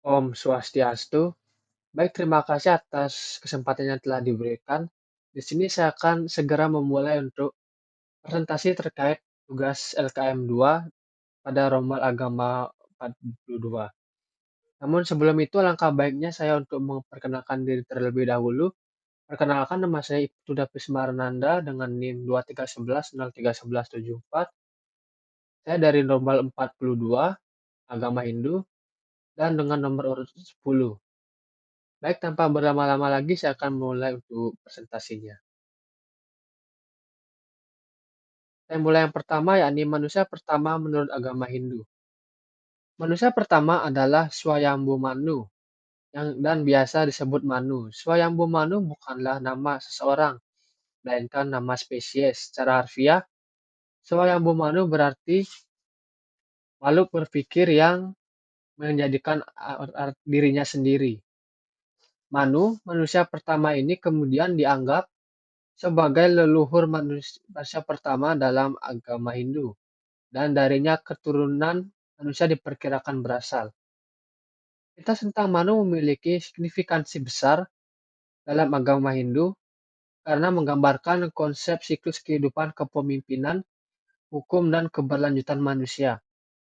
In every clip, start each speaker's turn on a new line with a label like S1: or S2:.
S1: Om Swastiastu. Baik, terima kasih atas kesempatan yang telah diberikan. Di sini saya akan segera memulai untuk presentasi terkait tugas LKM 2 pada Rombal Agama 42. Namun sebelum itu, alangkah baiknya saya untuk memperkenalkan diri terlebih dahulu. Perkenalkan, nama saya Ibtu Davis Marananda dengan NIM 2311 031174. Saya dari Rombal 42, Agama Hindu, dan dengan nomor urut 10. Baik, tanpa berlama-lama lagi, saya akan mulai untuk presentasinya. Saya mulai yang pertama, yakni manusia pertama menurut agama Hindu. Manusia pertama adalah Swayambhu Manu, dan biasa disebut Manu. Swayambhu Manu bukanlah nama seseorang, melainkan nama spesies. Secara harfiah, Swayambhu Manu berarti makhluk berpikir yang menjadikan dirinya sendiri. Manu, manusia pertama ini kemudian dianggap sebagai leluhur manusia pertama dalam agama Hindu, dan darinya keturunan manusia diperkirakan berasal. Mitos tentang Manu memiliki signifikansi besar dalam agama Hindu karena menggambarkan konsep siklus kehidupan kepemimpinan, hukum, dan keberlanjutan manusia.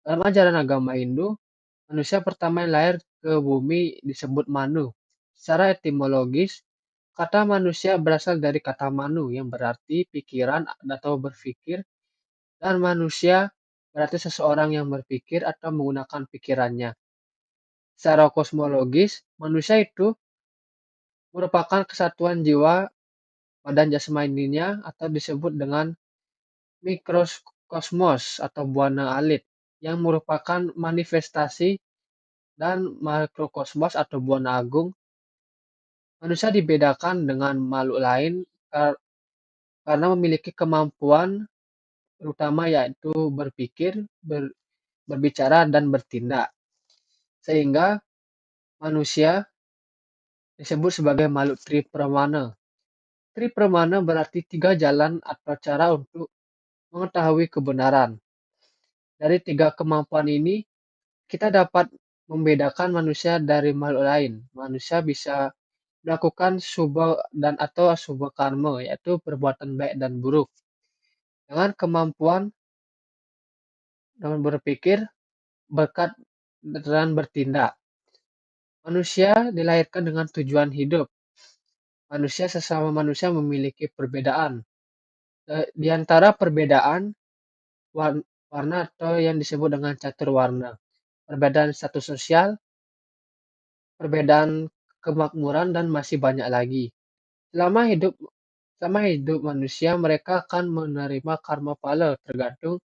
S1: Dalam ajaran agama Hindu, manusia pertama yang lahir ke bumi disebut Manu. Secara etimologis, kata manusia berasal dari kata Manu yang berarti pikiran atau berpikir, dan manusia berarti seseorang yang berpikir atau menggunakan pikirannya. Secara kosmologis, manusia itu merupakan kesatuan jiwa badan jasmaninya atau disebut dengan mikrokosmos atau buana alit yang merupakan manifestasi dan makrokosmos atau buana agung. Manusia dibedakan dengan makhluk lain karena memiliki kemampuan terutama yaitu berpikir, berbicara, dan bertindak. Sehingga manusia disebut sebagai makhluk tripramana. Tripramana berarti 3 jalan atau cara untuk mengetahui kebenaran. Dari 3 kemampuan ini, kita dapat membedakan manusia dari makhluk lain. Manusia bisa melakukan subha dan atau asubha karma, yaitu perbuatan baik dan buruk. Dengan kemampuan dalam berpikir, berkat, dan bertindak. Manusia dilahirkan dengan tujuan hidup. Manusia sesama manusia memiliki perbedaan. Di antara perbedaan, warna atau yang disebut dengan catur warna. Perbedaan status sosial, perbedaan kemakmuran, dan masih banyak lagi. Selama hidup manusia, mereka akan menerima karma pala tergantung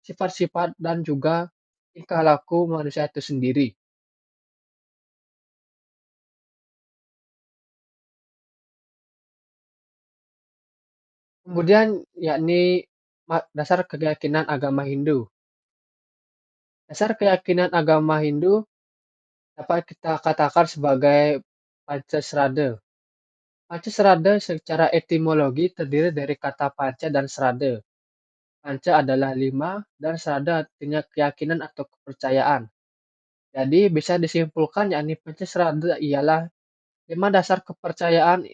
S1: sifat-sifat dan juga tingkah laku manusia itu sendiri. Kemudian yakni dasar keyakinan agama Hindu. Dasar keyakinan agama Hindu dapat kita katakan sebagai Pancasrada. Pancasrada secara etimologi terdiri dari kata panca dan srada. Panca adalah 5 dan srada artinya keyakinan atau kepercayaan. Jadi bisa disimpulkan yakni Pancasrada ialah 5 dasar kepercayaan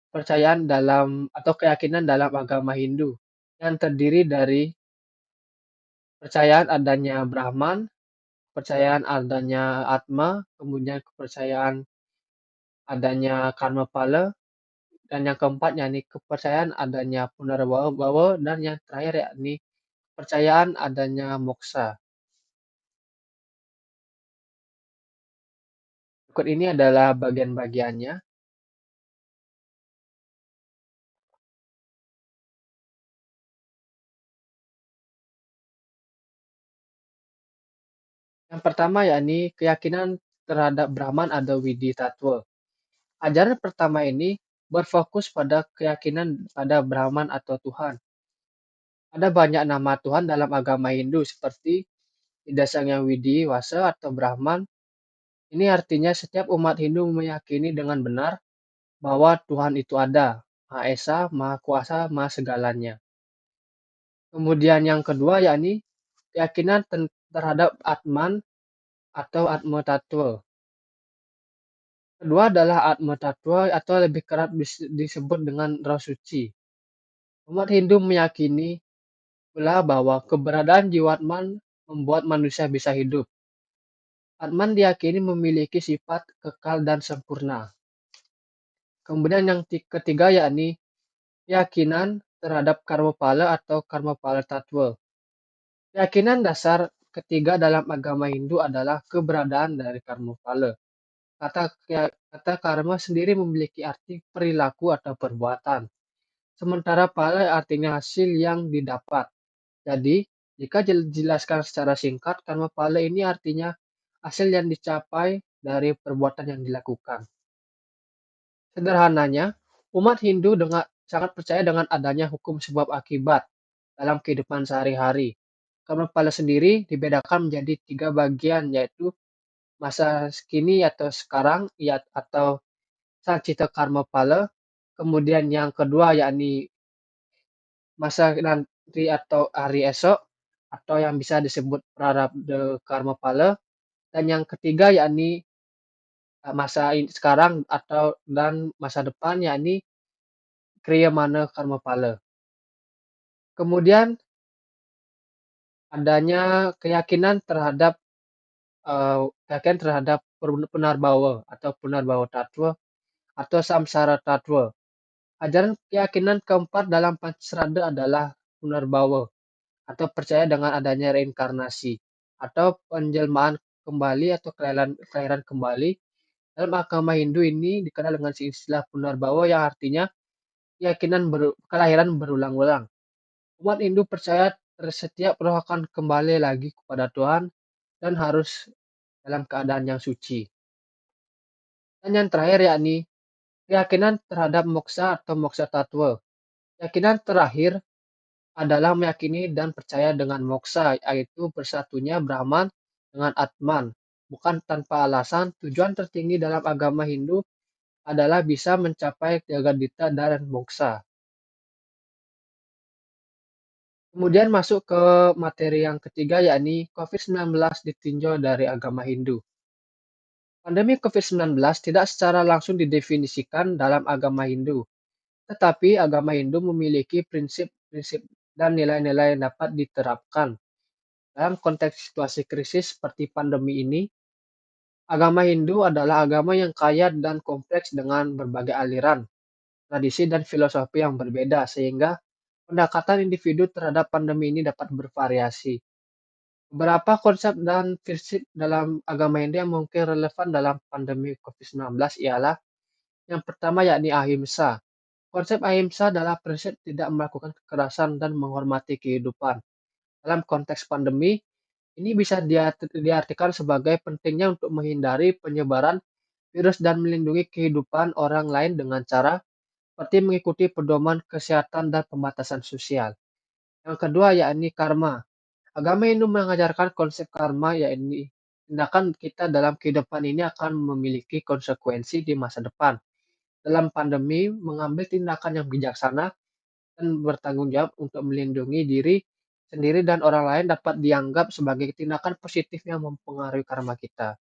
S1: percayaan dalam atau keyakinan dalam agama Hindu yang terdiri dari kepercayaan adanya Brahman, kepercayaan adanya Atma, kemudian kepercayaan adanya karma pala, dan yang keempat yakni kepercayaan adanya punarbawa, dan yang terakhir yakni kepercayaan adanya moksa. Berikut ini adalah bagian-bagiannya. Yang pertama yakni keyakinan terhadap Brahman atau Widi Tattwa. Ajaran pertama ini berfokus pada keyakinan pada Brahman atau Tuhan. Ada banyak nama Tuhan dalam agama Hindu seperti Ida Sang Yang Widi Wasa atau Brahman. Ini artinya setiap umat Hindu meyakini dengan benar bahwa Tuhan itu ada, Maha Esa, Maha Kuasa, Maha segalanya. Kemudian yang kedua yakni keyakinan terhadap Atman atau Atma Tattwa. Kedua adalah Atma Tattwa atau lebih kerap disebut dengan Roh Suci. Umat Hindu meyakini pula bahwa keberadaan Jiwatman membuat manusia bisa hidup. Atman diyakini memiliki sifat kekal dan sempurna. Kemudian yang ketiga yakni keyakinan terhadap karma pala atau karma pala tattva. Keyakinan dasar ketiga dalam agama Hindu adalah keberadaan dari karma pala. Kata karma sendiri memiliki arti perilaku atau perbuatan, sementara pala artinya hasil yang didapat. Jadi, jika dijelaskan secara singkat, karma pala ini artinya hasil yang dicapai dari perbuatan yang dilakukan. Sederhananya, umat Hindu sangat percaya dengan adanya hukum sebab akibat dalam kehidupan sehari-hari. Karma pala sendiri dibedakan menjadi tiga bagian, yaitu masa kini atau sekarang, atau Sancita Karma Pala. Kemudian yang kedua yakni masa nanti atau hari esok, atau yang bisa disebut Prarabdha Karma Pala. Dan yang ketiga yakni masa sekarang dan masa depan yakni Kriyamana Karma Pala. Kemudian adanya keyakinan terhadap Punarbawa atau Punarbawa Tattwa atau Samsara Tattwa. Ajaran keyakinan keempat dalam Pancasrada adalah Punarbawa atau percaya dengan adanya reinkarnasi atau penjelmaan kembali atau kelahiran kembali. Dalam agama Hindu ini dikenal dengan istilah Punarbawa yang artinya kelahiran berulang-ulang. Umat Hindu percaya setiap roh akan kembali lagi kepada Tuhan dan harus dalam keadaan yang suci. Dan yang terakhir yakni keyakinan terhadap moksa atau moksa tattva. Keyakinan terakhir adalah meyakini dan percaya dengan moksa, yaitu bersatunya Brahman dengan Atman. Bukan tanpa alasan, tujuan tertinggi dalam agama Hindu adalah bisa mencapai Jagadita dan moksa. Kemudian masuk ke materi yang ketiga yakni COVID-19 ditinjau dari agama Hindu. Pandemi COVID-19 tidak secara langsung didefinisikan dalam agama Hindu, tetapi agama Hindu memiliki prinsip-prinsip dan nilai-nilai yang dapat diterapkan. Dalam konteks situasi krisis seperti pandemi ini, agama Hindu adalah agama yang kaya dan kompleks dengan berbagai aliran, tradisi, dan filosofi yang berbeda, sehingga pendekatan individu terhadap pandemi ini dapat bervariasi. Beberapa konsep dan prinsip dalam agama Hindu yang mungkin relevan dalam pandemi COVID-19 ialah yang pertama yakni ahimsa. Konsep ahimsa adalah prinsip tidak melakukan kekerasan dan menghormati kehidupan. Dalam konteks pandemi, ini bisa diartikan sebagai pentingnya untuk menghindari penyebaran virus dan melindungi kehidupan orang lain dengan cara seperti mengikuti pedoman kesehatan dan pembatasan sosial. Yang kedua yakni karma. Agama Hindu mengajarkan konsep karma, yakni tindakan kita dalam kehidupan ini akan memiliki konsekuensi di masa depan. Dalam pandemi, mengambil tindakan yang bijaksana dan bertanggung jawab untuk melindungi diri sendiri dan orang lain dapat dianggap sebagai tindakan positif yang mempengaruhi karma kita.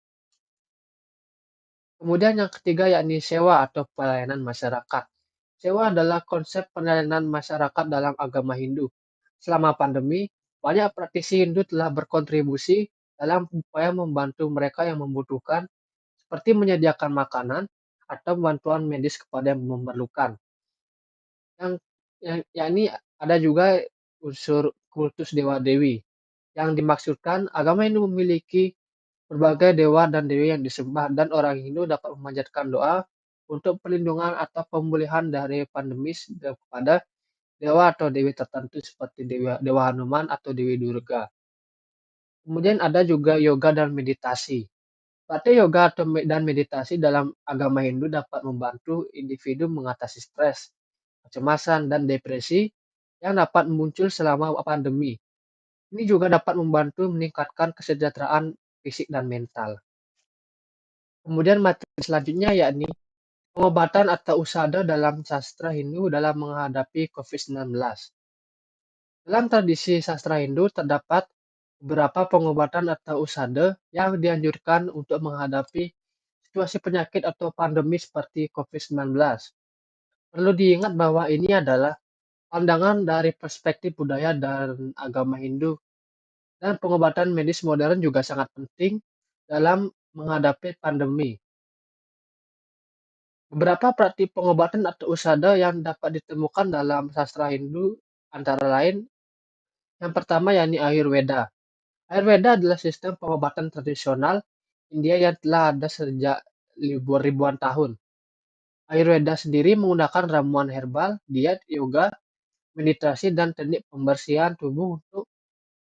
S1: Kemudian yang ketiga yakni sewa atau pelayanan masyarakat. Sewa adalah konsep pelayanan masyarakat dalam agama Hindu. Selama pandemi, banyak praktisi Hindu telah berkontribusi dalam upaya membantu mereka yang membutuhkan, seperti menyediakan makanan atau bantuan medis kepada yang memerlukan. Yakni ada juga unsur kultus dewa-dewi. Yang dimaksudkan, agama Hindu memiliki berbagai dewa dan dewi yang disembah dan orang Hindu dapat memanjatkan doa untuk perlindungan atau pemulihan dari pandemis kepada dewa atau dewi tertentu seperti Dewa Hanuman atau Dewi Durga. Kemudian ada juga yoga dan meditasi. Praktik yoga dan meditasi dalam agama Hindu dapat membantu individu mengatasi stres, kecemasan, dan depresi yang dapat muncul selama pandemi. Ini juga dapat membantu meningkatkan kesejahteraan fisik dan mental. Kemudian materi selanjutnya yakni pengobatan atau usada dalam sastra Hindu dalam menghadapi COVID-19. Dalam tradisi sastra Hindu terdapat beberapa pengobatan atau usade yang dianjurkan untuk menghadapi situasi penyakit atau pandemi seperti COVID-19. Perlu diingat bahwa ini adalah pandangan dari perspektif budaya dan agama Hindu, dan pengobatan medis modern juga sangat penting dalam menghadapi pandemi. Beberapa praktik pengobatan atau usada yang dapat ditemukan dalam sastra Hindu antara lain, yang pertama yakni Ayurveda. Ayurveda adalah sistem pengobatan tradisional India yang telah ada sejak ribuan tahun. Ayurveda sendiri menggunakan ramuan herbal, diet, yoga, meditasi, dan teknik pembersihan tubuh untuk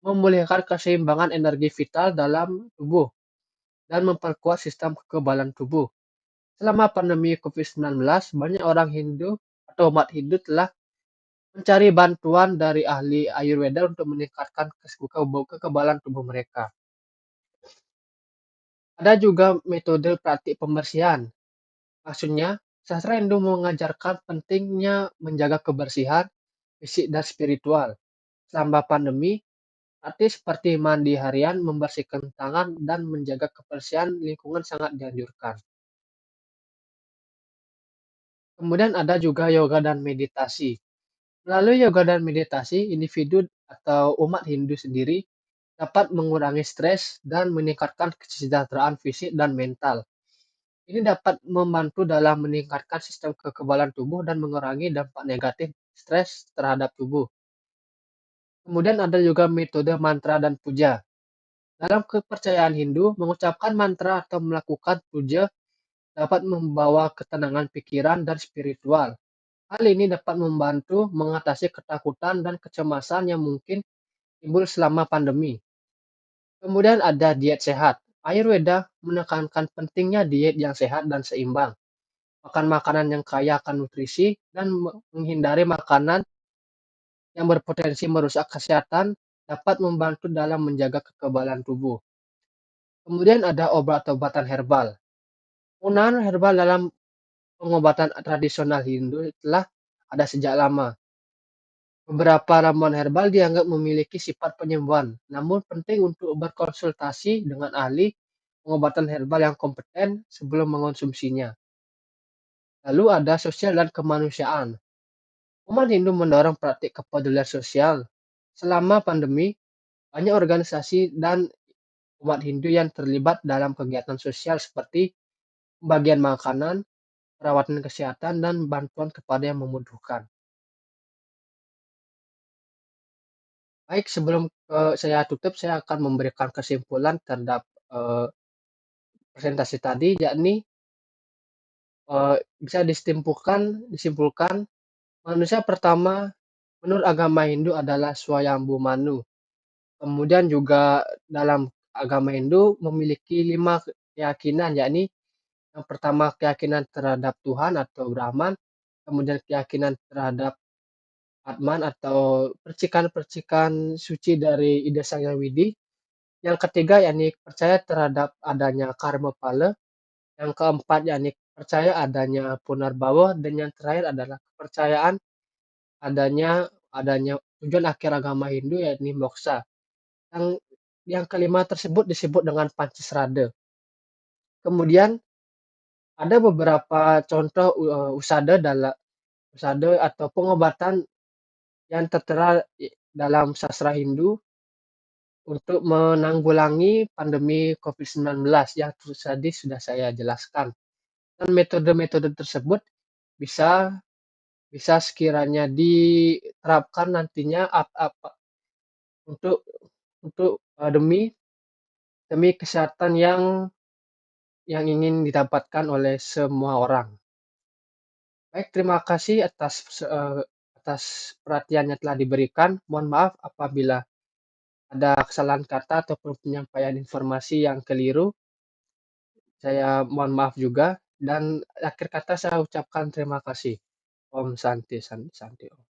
S1: memulihkan keseimbangan energi vital dalam tubuh dan memperkuat sistem kekebalan tubuh. Selama pandemi COVID-19, banyak orang Hindu atau umat Hindu telah mencari bantuan dari ahli Ayurveda untuk meningkatkan kekebalan tubuh mereka. Ada juga metode praktik pembersihan. Maksudnya, sastra Hindu mengajarkan pentingnya menjaga kebersihan fisik dan spiritual. Selama pandemi, praktik seperti mandi harian, membersihkan tangan, dan menjaga kebersihan lingkungan sangat dianjurkan. Kemudian ada juga yoga dan meditasi. Melalui yoga dan meditasi, individu atau umat Hindu sendiri dapat mengurangi stres dan meningkatkan kesejahteraan fisik dan mental. Ini dapat membantu dalam meningkatkan sistem kekebalan tubuh dan mengurangi dampak negatif stres terhadap tubuh. Kemudian ada juga metode mantra dan puja. Dalam kepercayaan Hindu, mengucapkan mantra atau melakukan puja dapat membawa ketenangan pikiran dan spiritual. Hal ini dapat membantu mengatasi ketakutan dan kecemasan yang mungkin timbul selama pandemi. Kemudian ada diet sehat. Ayurveda menekankan pentingnya diet yang sehat dan seimbang. Makan makanan yang kaya akan nutrisi dan menghindari makanan yang berpotensi merusak kesehatan dapat membantu dalam menjaga kekebalan tubuh. Kemudian ada obat-obatan herbal. Penggunaan herbal dalam pengobatan tradisional Hindu telah ada sejak lama. Beberapa ramuan herbal dianggap memiliki sifat penyembuhan, namun penting untuk berkonsultasi dengan ahli pengobatan herbal yang kompeten sebelum mengonsumsinya. Lalu ada sosial dan kemanusiaan. Umat Hindu mendorong praktik kepedulian sosial. Selama pandemi, banyak organisasi dan umat Hindu yang terlibat dalam kegiatan sosial seperti pembagian makanan, perawatan kesehatan, dan bantuan kepada yang membutuhkan. Baik, sebelum saya tutup, saya akan memberikan kesimpulan terhadap presentasi tadi, yakni bisa disimpulkan manusia pertama menurut agama Hindu adalah Swayambhu Manu. Kemudian juga dalam agama Hindu memiliki 5 keyakinan, yakni yang pertama keyakinan terhadap Tuhan atau Brahman, kemudian keyakinan terhadap Atman atau percikan-percikan suci dari Ida Sang Hyang Widi. Yang ketiga yakni percaya terhadap adanya karma pala. Yang keempat yakni percaya adanya punarbawa, dan yang terakhir adalah kepercayaan adanya adanya tujuan akhir agama Hindu yakni moksa. Yang yang kelima tersebut disebut dengan Pancasrada. Kemudian ada beberapa contoh usada atau pengobatan yang tertera dalam sastra Hindu untuk menanggulangi pandemi COVID-19 yang tadi sudah saya jelaskan. Dan metode-metode tersebut bisa bisa sekiranya diterapkan nantinya untuk demi demi kesehatan yang ingin didapatkan oleh semua orang. Baik, terima kasih atas perhatian yang telah diberikan. Mohon maaf apabila ada kesalahan kata ataupun penyampaian informasi yang keliru. Saya mohon maaf juga, dan akhir kata saya ucapkan terima kasih. Om Santi Santi Santi Om.